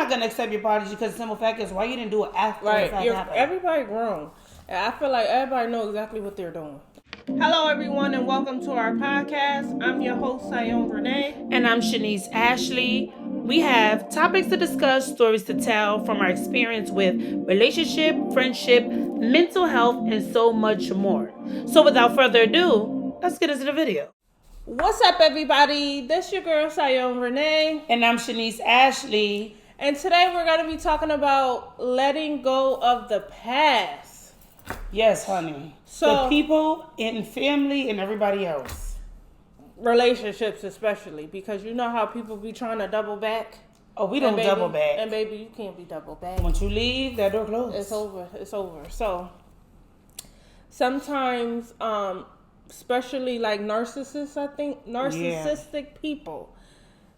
not gonna accept your apology because the simple fact is why you didn't do it after the fact happened. Everybody grown. And I feel like everybody knows exactly what they're doing. Hello, everyone, and welcome to our podcast. I'm your host, Sion Renee. And I'm Shanice Ashley. We have topics to discuss, stories to tell from our experience with relationship, friendship, mental health, and so much more. So without further ado, let's get into the video. What's up, everybody? This your girl, Sion Renee. And I'm Shanice Ashley. And today we're going to be talking about letting go of the past. Yes, honey. So, the people in family and everybody else. Relationships especially, because you know how people be trying to double back. Oh, we don't double back. And baby, you can't be double back. Once you leave, that door closed. It's over. So sometimes, especially like narcissists, I think narcissistic people,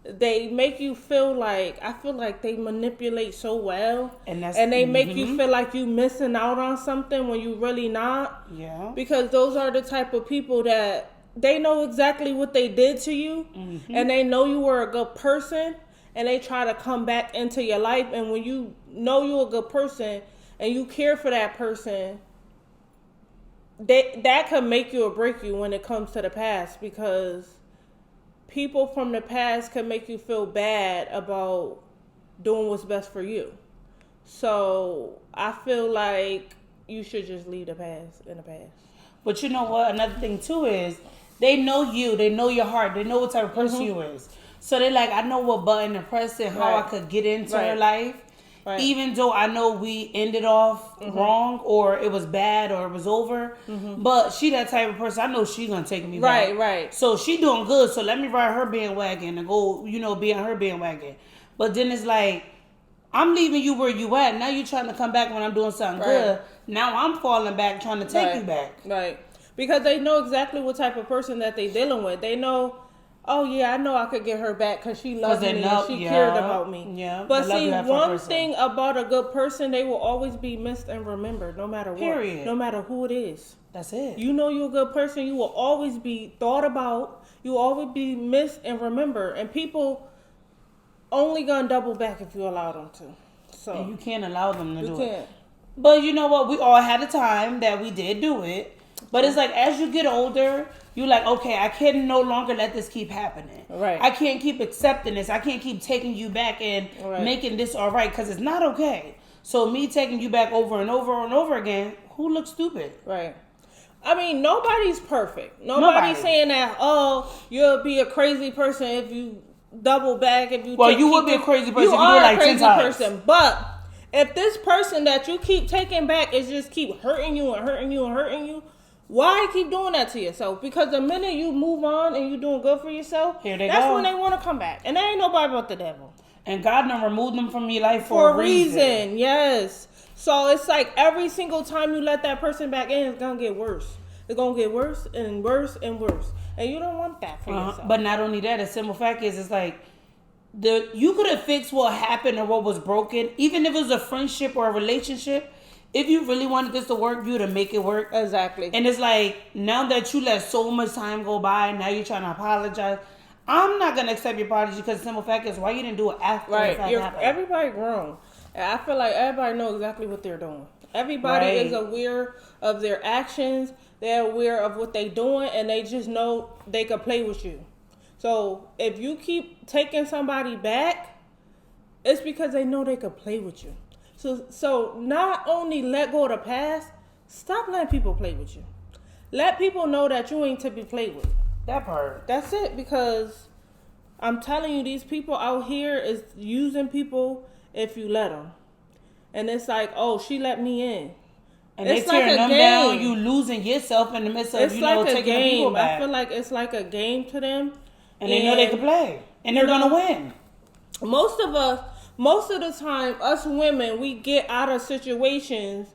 they make you feel like, I feel like they manipulate so well, and they make you feel like you missing out on something when you really not. Yeah. Because those are the type of people that they know exactly what they did to you, and they know you were a good person, and they try to come back into your life. And when you know you're a good person and you care for that person, that could make you or break you when it comes to the past, because people from the past can make you feel bad about doing what's best for you. So I feel like you should just leave the past in the past. But you know what? Another thing too is they know you, they know your heart, they know what type of person you is. So they're like, I know what button to press and how I could get into her life. Right. Even though I know we ended off wrong, or it was bad, or it was over, but she that type of person, I know she's gonna take me back. Right. So she doing good, so let me ride her bandwagon and go, be on her bandwagon. But then it's like, I'm leaving you where you at. Now you trying to come back when I'm doing something good. Now I'm falling back, trying to take you back. Right. Because they know exactly what type of person that they dealing with. They know, oh yeah, I know I could get her back because she loved me and she cared about me. Yeah. But see, one thing about a good person, they will always be missed and remembered, no matter what. Period. No matter who it is. That's it. You know you're a good person. You will always be thought about. You will always be missed and remembered. And people only gonna double back if you allow them to. So and you can't allow them to do it. But you know what? We all had a time that we did do it. But it's like, as you get older, you're like, okay, I can no longer let this keep happening. Right. I can't keep accepting this. I can't keep taking you back and making this all right, because it's not okay. So me taking you back over and over and over again, who looks stupid? Right. I mean, nobody's perfect. Nobody's saying that, oh, you'll be a crazy person if you double back. If you you would be a crazy person if you do it like 10 times. Person. But if this person that you keep taking back is just keep hurting you and hurting you and hurting you, why keep doing that to yourself? Because the minute you move on and you're doing good for yourself, that's when they want to come back. And there ain't nobody but the devil. And God done removed them from your life for a reason. Yes. So it's like every single time you let that person back in, it's going to get worse. It's going to get worse and worse and worse. And you don't want that for yourself. But not only that, the simple fact is, it's like, you could have fixed what happened or what was broken, even if it was a friendship or a relationship. If you really wanted this to work, you would have make it work. Exactly. And it's like, now that you let so much time go by, now you're trying to apologize. I'm not going to accept your apology because the simple fact is why you didn't do it after the fact happened. Everybody grown. And I feel like everybody knows exactly what they're doing. Everybody is aware of their actions. They're aware of what they're doing, and they just know they can play with you. So if you keep taking somebody back, it's because they know they can play with you. So not only let go of the past, stop letting people play with you. Let people know that you ain't to be played with. That part. That's it, because I'm telling you, these people out here is using people if you let them. And it's like, oh, she let me in. And it's they tearing them down, you losing yourself in the midst of, taking the people back. I feel like it's like a game to them. And they know they can play. And they're going to win. Most of the time, us women, we get out of situations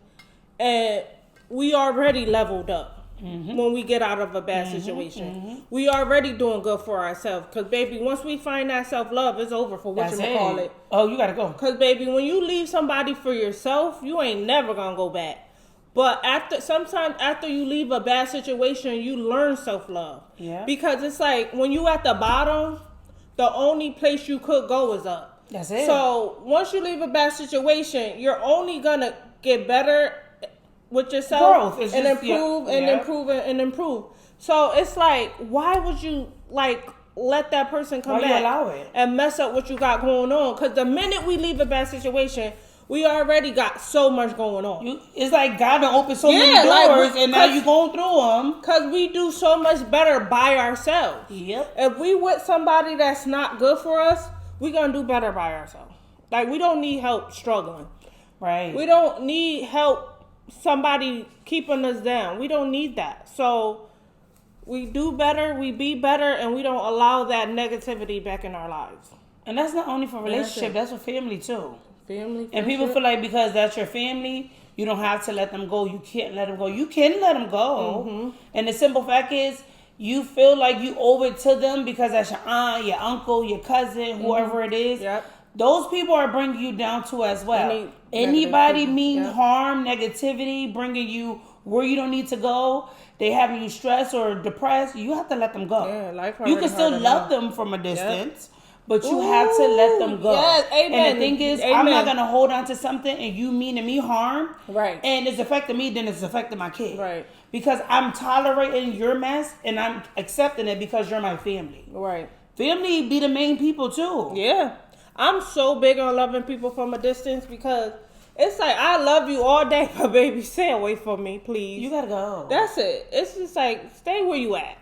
and we already leveled up when we get out of a bad situation. We already doing good for ourselves. Because, baby, once we find that self-love, it's over for what you call it. Oh, you got to go. Because, baby, when you leave somebody for yourself, you ain't never going to go back. But sometimes after you leave a bad situation, you learn self-love. Yeah. Because it's like when you at the bottom, the only place you could go is up. That's it. So once you leave a bad situation, you're only gonna get better with yourself and improve and improve and improve. So it's like, why would you like let that person come back and mess up what you got going on? Because the minute we leave a bad situation, we already got so much going on. It's like God done opened so many doors, and now you're going through them. Because we do so much better by ourselves. Yep. If we with somebody that's not good for us, we're going to do better by ourselves. Like, we don't need help struggling. Right. We don't need help somebody keeping us down. We don't need that. So we do better, we be better, and we don't allow that negativity back in our lives. And that's not only for relationship, that's for family too. Family, and people feel like because that's your family, you don't have to let them go. You can't let them go. You can let them go. Mm-hmm. And the simple fact is, you feel like you owe it to them because that's your aunt, your uncle, your cousin, whoever it is. Yep. Those people are bringing you down too as well. Anybody mean harm, negativity, bringing you where you don't need to go, they having you stressed or depressed, you have to let them go. Yeah, life you can still love them from a distance. Yep. But you have to let them go. Yes, amen. And the thing is, I'm not going to hold on to something and you meaning me harm. Right. And it's affecting me, then it's affecting my kid. Right. Because I'm tolerating your mess and I'm accepting it because you're my family. Right. Family be the main people too. Yeah. I'm so big on loving people from a distance because it's like, I love you all day, but baby, stay away from me, please. You got to go. That's it. It's just like, stay where you at.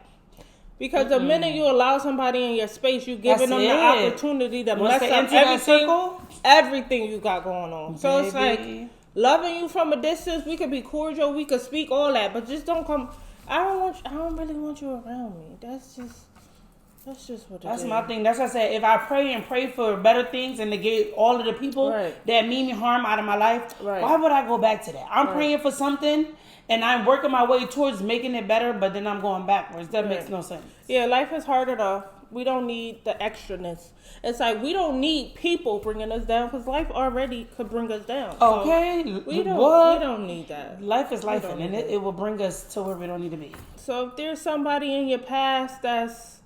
Because the minute you allow somebody in your space, you're giving them the opportunity to mess up everything you got going on. So it's like, loving you from a distance, we could be cordial, we could speak all that, but just don't come. I don't really want you around me. That's just what it is. That's my thing. That's what I said. If I pray for better things and to get all of the people that mean me harm out of my life, why would I go back to that? I'm praying for something. And I'm working my way towards making it better, but then I'm going backwards. That makes no sense. Yeah, life is hard enough. We don't need the extraness. It's like we don't need people bringing us down because life already could bring us down. Okay. So we don't need that. Life is life, and it will bring us to where we don't need to be. So if there's somebody in your past that's,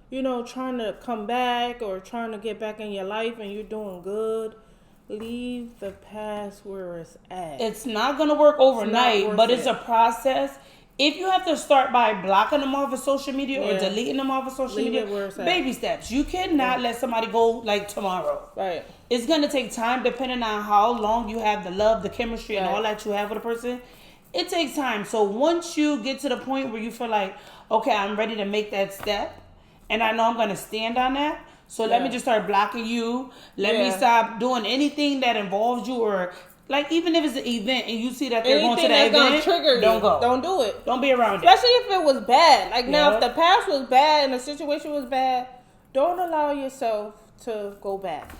trying to come back or trying to get back in your life and you're doing good, leave the past where it's at. It's not going to work overnight, but it's a process. If you have to start by blocking them off of social media or deleting them off of social media, baby steps. You cannot let somebody go like tomorrow. Right. It's going to take time depending on how long you have the love, the chemistry, and all that you have with a person. It takes time. So once you get to the point where you feel like, okay, I'm ready to make that step, and I know I'm going to stand on that, so let me just start blocking you. Let me stop doing anything that involves you, or like even if it's an event and you see that they're going to that event, don't go. Don't do it. Don't be around it. Especially if it was bad. Like now, if the past was bad and the situation was bad, don't allow yourself to go back.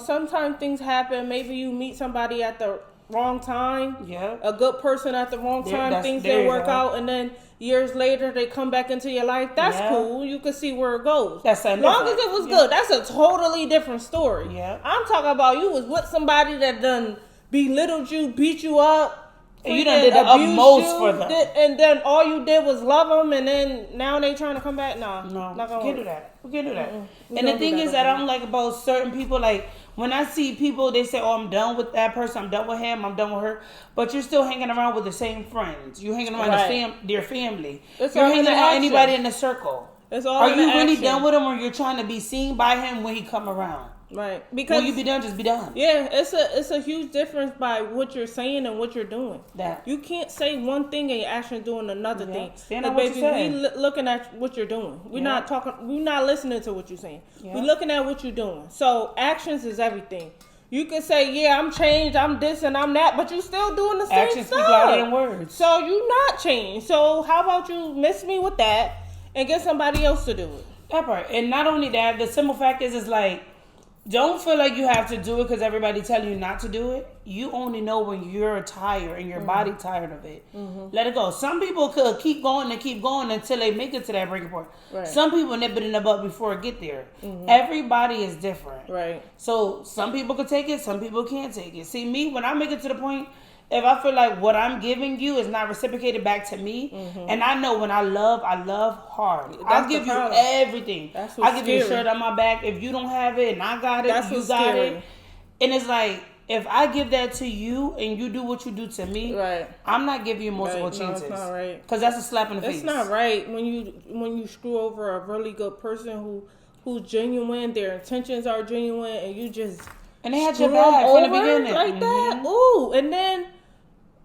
Sometimes things happen. Maybe you meet somebody at the wrong time. Yeah. A good person at the wrong time. Things didn't work out, and then years later they come back into your life. That's cool. You can see where it goes. As long as it was good. That's a totally different story. Yeah. I'm talking about you was with somebody that done belittled you, beat you up. And you done did the utmost for them. And then all you did was love them, and then now they trying to come back? No, we can't do that. We can't do that. And the thing is that I don't like about certain people, like when I see people, they say, oh, I'm done with that person, I'm done with him, I'm done with her. But you're still hanging around with the same friends. You're hanging around their family. You're hanging around anybody in the circle. Are you really done with him, or you're trying to be seen by him when he come around? Right. Because when you be done, just be done. Yeah, it's a huge difference by what you're saying and what you're doing. You can't say one thing and you're actually doing another thing. Stand on what you're saying. We looking at what you're doing. We're not talking. We're not listening to what you're saying. We're looking at what you're doing. So actions is everything. You can say, yeah, I'm changed, I'm this and I'm that, but you still doing the same actions stuff. Actions speak louder than words. So you not changed. So how about you miss me with that and get somebody else to do it? That part. And not only that, the simple fact is like, don't feel like you have to do it because everybody telling you not to do it. You only know when you're tired and your body tired of it. Let it go. Some people could keep going until they make it to that breaking point. Right. Some people nip it in the butt before it get there. Everybody is different. Right. So some people could take it, some people can't take it. See, me, when I make it to the point, If I feel like what I'm giving you is not reciprocated back to me, and I know when I love hard. I'll give you everything. I'll give you a shirt on my back. If you don't have it and I got it, you got it. And it's like, if I give that to you and you do what you do to me, I'm not giving you multiple chances. No, it's not right. Because that's a slap in the face. It's not right when you screw over a really good person who's genuine, their intentions are genuine, and you just they had your back from the beginning like that. Ooh, and then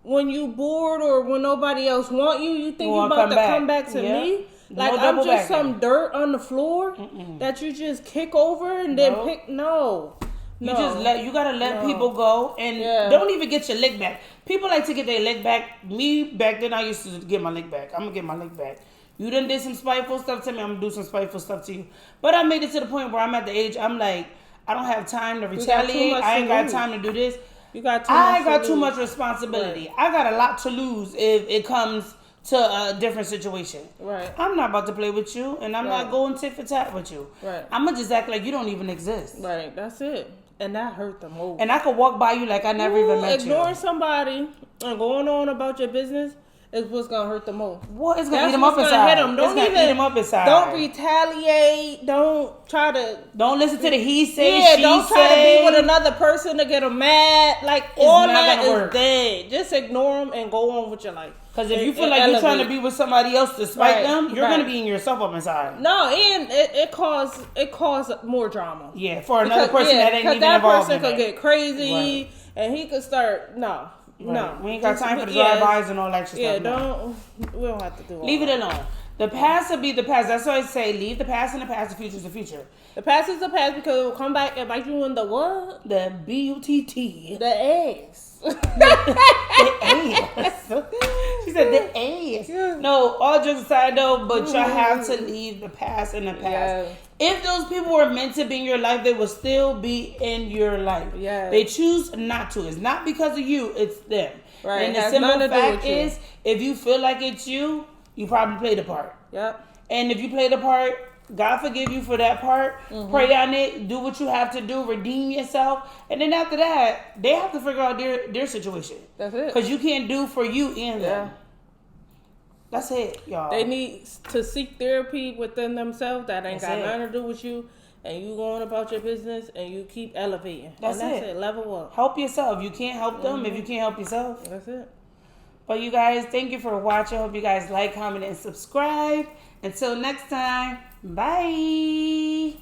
when you bored or when nobody else want you, you think you about to come back to me. Like I'm just some dirt on the floor that you just kick over and then pick. No. You gotta let people go and don't even get your lick back. People like to get their lick back. Me, back then, I used to get my lick back. I'm gonna get my lick back. You done did some spiteful stuff to me, I'm gonna do some spiteful stuff to you. But I made it to the point where I'm at the age, I'm like, I don't have time to retaliate. I ain't got time to do this. I got too much responsibility. Right. I got a lot to lose if it comes to a different situation. Right. I'm not about to play with you, and I'm not going tit for tat with you. Right. I'm gonna just act like you don't even exist. Right. That's it. And that hurt the most. And I could walk by you like I never even met you. Ignoring somebody and going on about your business is what's gonna hurt the most. What? It's gonna eat them up inside. Don't even eat them up inside. Don't retaliate. Don't try to. Don't listen to the he say. Yeah. Don't try to be with another person to get them mad. Like all that is dead. Just ignore them and go on with your life. Because if you feel like you're trying to be with somebody else to spite them, you're gonna be eating yourself up inside. No, and it caused more drama. Yeah, for another person that ain't even involved. That person could get crazy, and he could start no. We ain't got time for the drive-bys and all that shit. Yeah, we don't have to do all Leave it alone. The past will be the past. That's why I say leave the past in the past. The future is the future. The past is the past because it will come back and bite you in the what? The B-U-T-T. The ass. The ass. She said the ass. No, all jokes aside though, but y'all have to leave the past in the past. Yeah. If those people were meant to be in your life, they will still be in your life. Yeah. They choose not to. It's not because of you, it's them. Right. And the simple fact is, if you feel like it's you, you probably played a part. Yep. And if you played a part, God forgive you for that part. Pray on it. Do what you have to do. Redeem yourself. And then after that, they have to figure out their situation. That's it. Because you can't do for you and them. That's it, y'all. They need to seek therapy within themselves. That ain't got nothing to do with you. And you go on about your business and you keep elevating. That's it. Level up. Help yourself. You can't help them if you can't help yourself. That's it. But you guys, thank you for watching. Hope you guys like, comment, and subscribe. Until next time, bye.